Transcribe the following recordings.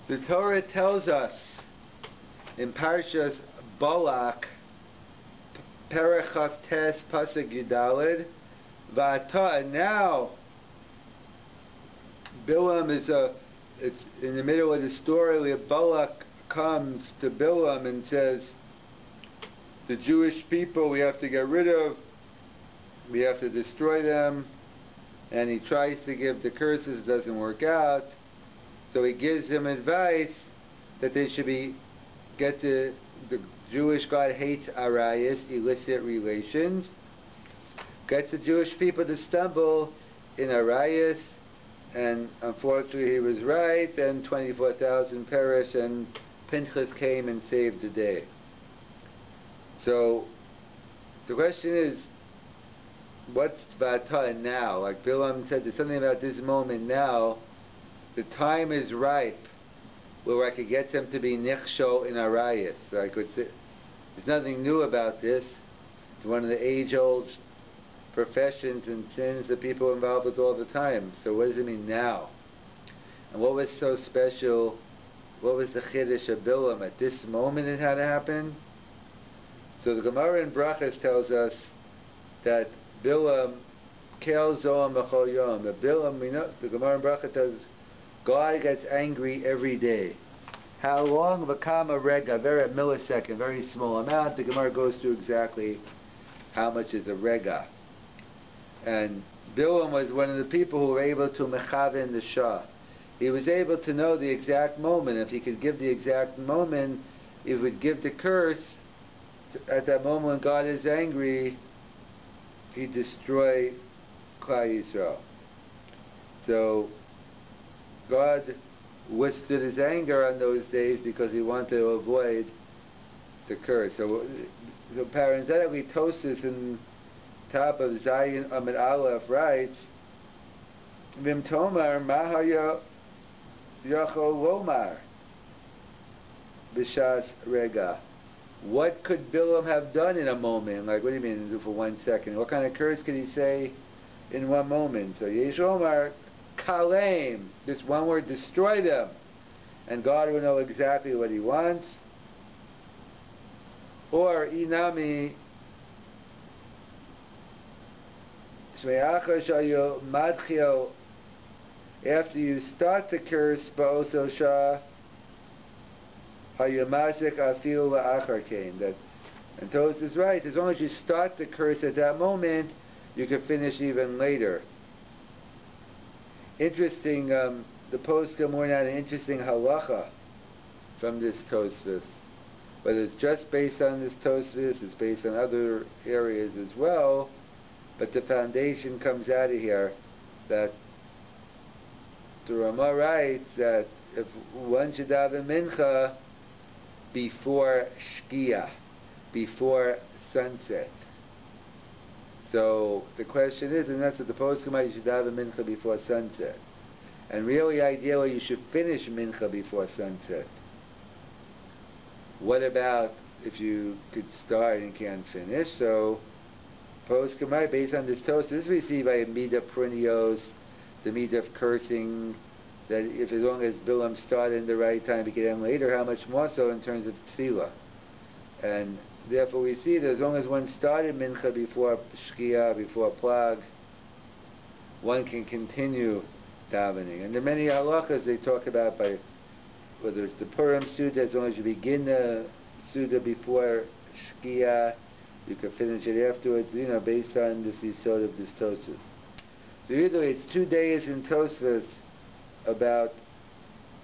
The Torah tells us in Parshas Balak, Perek Chaf Tes Pasuk Yudalid, V'ata, and now Bilam it's in the middle of the story. Balak comes to Bilam and says, the Jewish people we have to get rid of, we have to destroy them, and he tries to give the curses, doesn't work out, so he gives them advice that they should get the Jewish God hates arayas, illicit relations, get the Jewish people to stumble in arayas, and unfortunately he was right, and 24,000 perished, and Pinchas came and saved the day. So the question is, what's Vata now? Like Bilam said, there's something about this moment now. The time is ripe where I could get them to be nichshol in arayas. So I could say, there's nothing new about this. It's one of the age-old professions and sins that people are involved with all the time. So what does it mean now? And what was so special? What was the chiddush of Bilam at this moment it had to happen? So the Gemara in Brachas tells us that Bilam kel zoam b'chol yom. The Bilam, we know, the Gemara in Brachas tells us God gets angry every day. How long? V'kama rega, very millisecond, very small amount. The Gemara goes through exactly how much is a rega. And Bilam was one of the people who were able to mechaven the Shah. He was able to know the exact moment. If he could give the exact moment, he would give the curse. At that moment when God is angry, he destroy Klal Yisrael. So God withstood his anger on those days because he wanted to avoid the curse. So parenthetically, Tosas in top of Zayin Amid Aleph writes, Vim Tomar Mahaya Yachol Lomar B'Shas Rega. What could Bilam have done in a moment? Like, what do you mean for 1 second? What kind of curse could he say in one moment? So Yesh Omar Kalem, this one word, destroy them, and God will know exactly what he wants. Or Inami Shmeacha Shayo Madchio, after you start the curse, Ba'oso Shah Hayamasik Afil La'achar Kain. That, and Toast is right, as long as you start the curse at that moment, you can finish even later. Interesting, the poskim were out an interesting halacha from this Tosfos. Whether it's just based on this Tosfos, it's based on other areas as well, but the foundation comes out of here that the Rama writes that if one should daven mincha before shkia, before sunset. So the question is, and that's what the poskim might, you should daven mincha before sunset. And really, ideally, you should finish mincha before sunset. What about if you could start and can't finish? So poskim might, based on this toast, this we see by midah prunios, the midah of cursing, that if as long as Bilam started in the right time, he could end later, how much more so in terms of tefillah. And therefore we see that as long as one started mincha before shkia, before plag, one can continue davening. And there are many halachas they talk about, by whether it's the Purim Suda, as long as you begin the Suda before shkia, you can finish it afterwards, based on this yisod of this Tosfos. So either way, it's 2 days in Tosfos about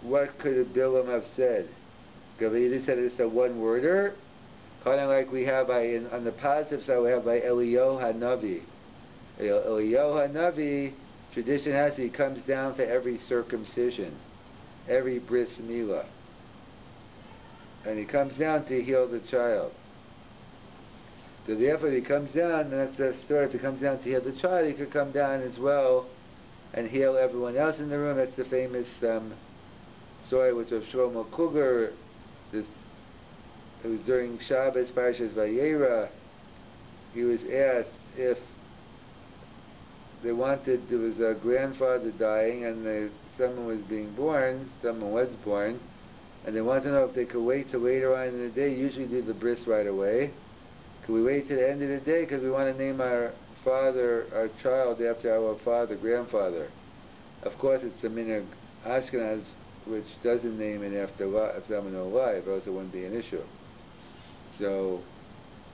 what could Bilam have said. Gavita said it's a one-worder, kind of like we have on the positive side, we have by Eliyahu Hanavi. Eliyahu Hanavi, tradition has he comes down for every circumcision, every bris milah, and he comes down to heal the child. So therefore, if he comes down, and that's the story, if he comes down to heal the child, he could come down as well and heal everyone else in the room. That's the famous story which of Shlomo Kuger. It was during Shabbos, Parshas Vayera. He was asked if there was a grandfather dying, and the someone was being born, someone was born, and they want to know if they could wait till later on in the day. Usually do the bris right away. Could we wait till the end of the day because we want to name our child after our father, grandfather? Of course, it's the minhag Ashkenaz, which doesn't name it after someone alive, else it wouldn't be an issue. So,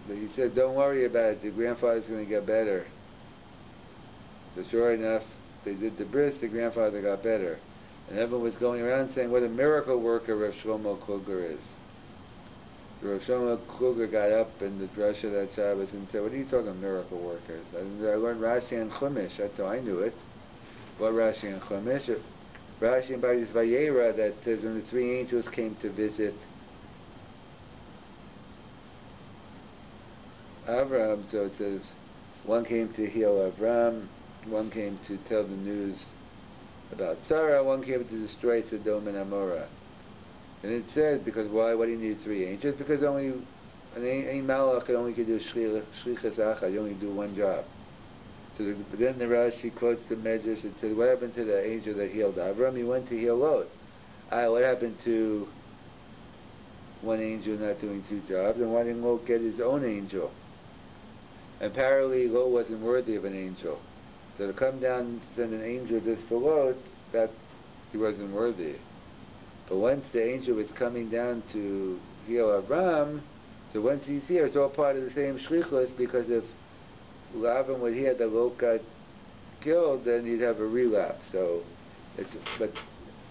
but he said, don't worry about it. Your grandfather's going to get better. So sure enough, they did the bris. The grandfather got better, and everyone was going around saying, "What a miracle worker Rav Shlomo Kluger is." So Rav Shlomo Kluger got up in the drasha that Shabbos and said, "What are you talking miracle workers? I learned Rashi and Chumash. That's how I knew it. What Rashi and Chumash? Rashi and Parshas Vayera that says when the three angels came to visit Avram, so it says one came to heal Avram, one came to tell the news about Sarah, one came to destroy Sodom and Amorah. And it said, because why? Why do you need three angels? Because only a malach only can do shlichus achad. You only do one job. So but then the Rashi quotes the Medrash and said, what happened to the angel that healed Avram? He went to heal Lot. What happened to one angel not doing two jobs? And why didn't Lot get his own angel? Apparently, Lot wasn't worthy of an angel. So to come down and send an angel just for Lot, that he wasn't worthy. But once the angel was coming down to heal Avram, so once he's here, it's all part of the same shlichus, because if Avram would hear that Lot got killed, then he'd have a relapse. So, but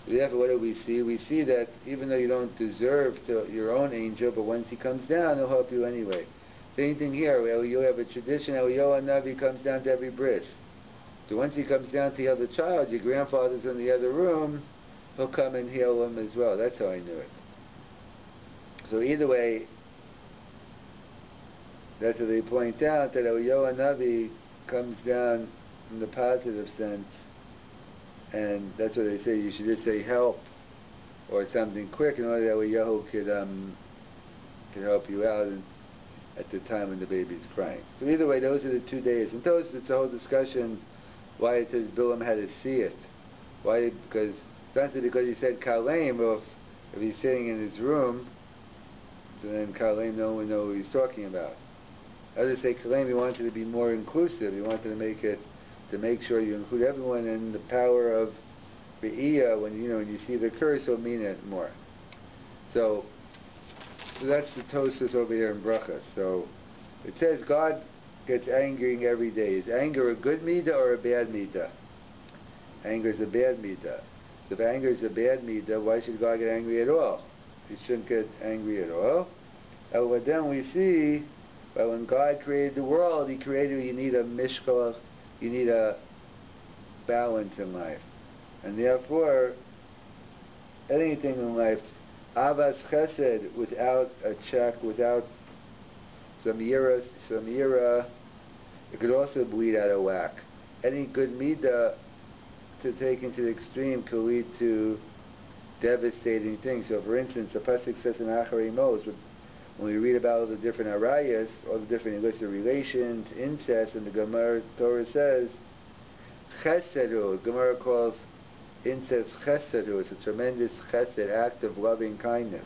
therefore, what do we see? We see that even though you don't deserve your own angel, but once he comes down, he'll help you anyway. Same thing here. You have a tradition. Eliyahu Navi comes down to every bris. So once he comes down to heal the child, your grandfather's in the other room, he'll come and heal him as well. That's how I knew it. So either way, that's what they point out, that Eliyahu Navi comes down in the positive sense, and that's what they say. You should just say help or something quick in order that Eliyahu could help you out at the time when the baby's crying. So either way, those are the 2 days. And those, it's a whole discussion why it says Bilam had to see it. Why? Because it's not because he said Kaleim, or if he's sitting in his room, then Kaleim, no one knows what he's talking about. Others say Kaleim, he wanted to be more inclusive. He wanted to make sure you include everyone, in the power of Re'iyah, when you see the curse, will mean it more. So that's the Tosas over here in Bracha. So it says God gets angry every day. Is anger a good midah or a bad midah? Anger is a bad midah. So if anger is a bad midah, why should God get angry at all? He shouldn't get angry at all. But then we see that when God created the world, He created, you need a mishkal, you need a balance in life. And therefore, anything in life, Avas Chesed, without a check, without some yira, it could also bleed out of whack. Any good midah to take into the extreme could lead to devastating things. So for instance, the pasuk says in Acharei Mos, when we read about all the different arayas, all the different illicit relations, incest, and the Gemara Torah says, Chesedu, Gemara calls incest Chesedu. It's a tremendous chesed, act of loving kindness.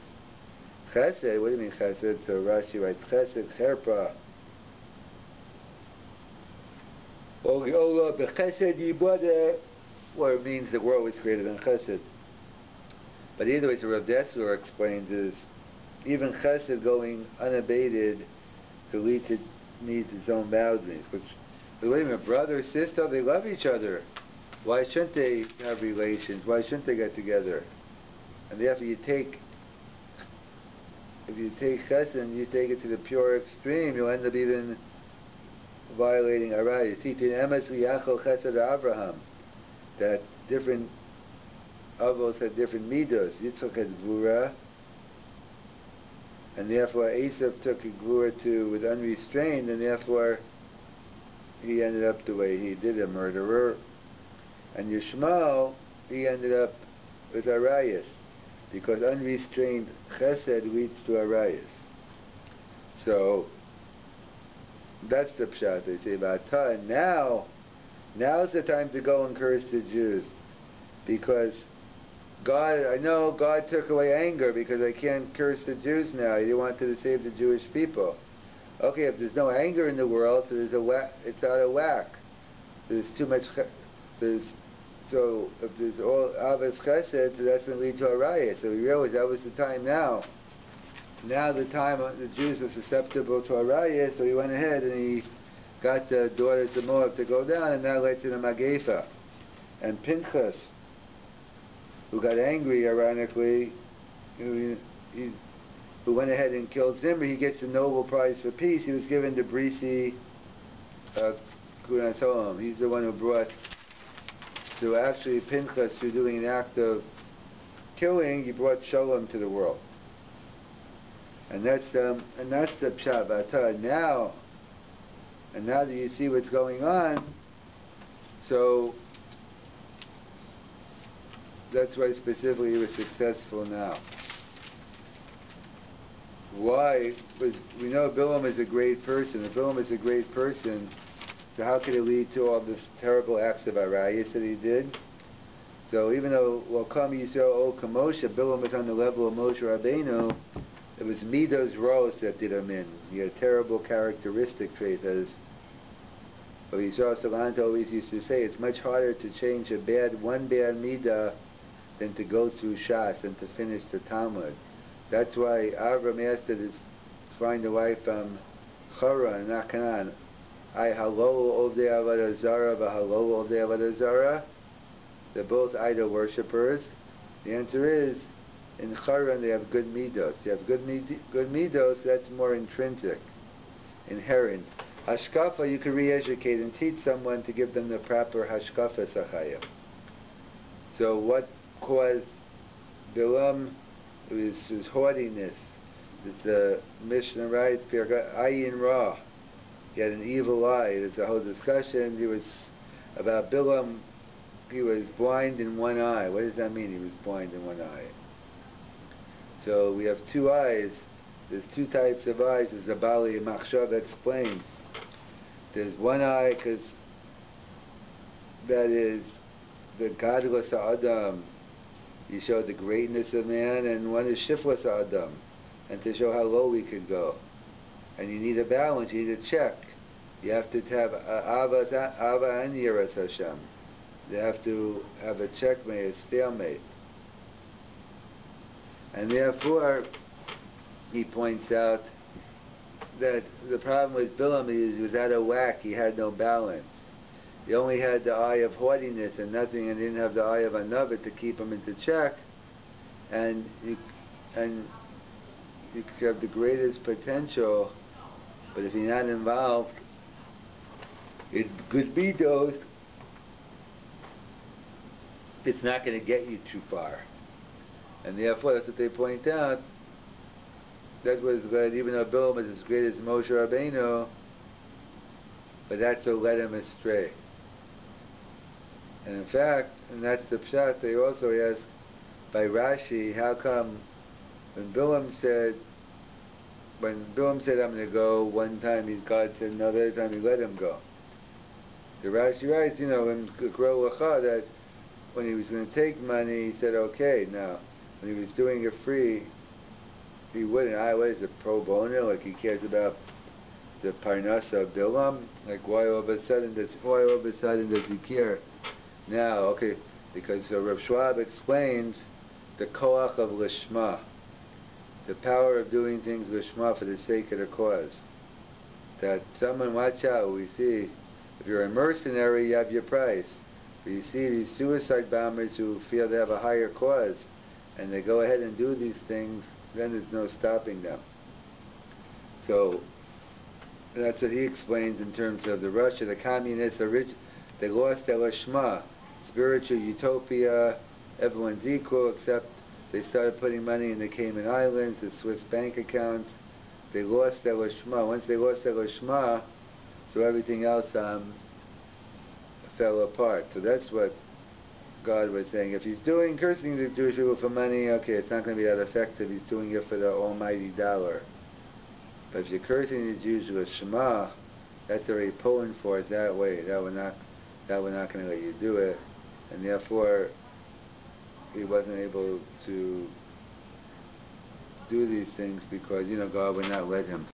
Chesed, what do you mean chesed? So Rashi writes, Chesed, Cherpa. Well, it means the world was created in chesed. But either way, so Rav Dessler explains is, even chesed going unabated could lead to needs its own boundaries. Which, wait a minute, brother, sister, they love each other. Why shouldn't they have relations? Why shouldn't they get together? And therefore, if you take chesed and you take it to the pure extreme, you'll end up even violating arayah. Avraham, that different avos had different midos. Yitzchak had gvura, and therefore Esav took a gvura with unrestrained, and therefore he ended up the way he did, a murderer. And Yishmael, he ended up with arayas, because unrestrained chesed leads to arayas. So that's the pshat. They say Vata, and now's the time to go and curse the Jews. because I know God took away anger because I can't curse the Jews now. He wanted to save the Jewish people. Okay, if there's no anger in the world, so it's out of whack. There's too much. So if there's all avos chesed, so that's going to lead to a riot. So we realized that was the time now. Now the time the Jews were susceptible to a riot, so he went ahead and he got the daughters of Moab to go down, and that led to the Magefa. And Pinchas, who got angry, ironically, who went ahead and killed Zimri, he gets a Nobel Prize for Peace. He was given the Brisi Kunatom. He's the one who brought, so actually Pinchas, through doing an act of killing, he brought Shalom to the world. And that's the Pshat V'ata. Now that you see what's going on, so that's why specifically he was successful now. Why? Because we know Bilam is a great person. If Bilam is a great person, so how could it lead to all this terrible acts of arayas that he did? So even though Welcome Yisrael O Kamosha, Bilam was on the level of Moshe Rabbeinu, it was Midos Ros that did him in. He had terrible characteristic traits, as Yisrael Salant always used to say. It's much harder to change one bad midah than to go through Shas and to finish the Talmud. That's why Avram asked to find a wife from Haran, not Canaan. I halol ovdei avodah zara v'halol ovdei avodah zara. They're both idol worshippers. The answer is, in Haran they have good midos. They have good midos. That's more intrinsic, inherent. Hashkafa you can re-educate and teach someone to give them the proper hashkafa sachayim. So what caused Bilam? It was his haughtiness. The Mishnah writes, Ayin Ra. He had an evil eye. There's a whole discussion. He was about Bilam. He was blind in one eye. What does that mean? He was blind in one eye. So we have two eyes. There's two types of eyes, as the Bali Machshav explains. There's one eye because that is the Gadlus Adam. You show the greatness of man, and one is Shiflas Adam, and to show how low we could go. And you need a balance, you need a check. You have to have Ava and Yiras Hashem. You have to have a checkmate, a stalemate. And therefore, he points out that the problem with Bilam is he was out of whack, he had no balance. He only had the eye of haughtiness and nothing, and didn't have the eye of another to keep him into check. And you could have the greatest potential, but if you're not involved in good midos, it's not going to get you too far. And therefore, that's what they point out. That was good, even though Bilam is as great as Moshe Rabbeinu, but that's what led him astray. And in fact, and that's the pshat, they also ask by Rashi, how come when Bilam said, I'm going to go, one time God said no, the other time he let him go. The Rashi writes, in Gro Lacha, that when he was going to take money, he said okay. Now, when he was doing it free, he wouldn't. What is it, pro bono? Like he cares about the parnasa of Bilam? Like why all of a sudden does he care? Now, okay, because Rav Schwab explains the koach of lishma, the power of doing things lishma for the sake of the cause. That someone, watch out, we see, if you're a mercenary, you have your price. But you see these suicide bombers who feel they have a higher cause, and they go ahead and do these things, then there's no stopping them. So, that's what he explains in terms of the Russia, the communists, they lost their lishma, spiritual utopia, everyone's equal, except they started putting money in the Cayman Islands, the Swiss bank accounts. They lost their lishma. Once they lost their lishma, so everything else fell apart. So that's what God was saying. If he's cursing the Jewish people for money, okay, it's not going to be that effective. He's doing it for the almighty dollar. But if you're cursing the Jews with Shema, that's already pulling for us that way. That we're not going to let you do it. And therefore, he wasn't able to do these things because, God would not let him.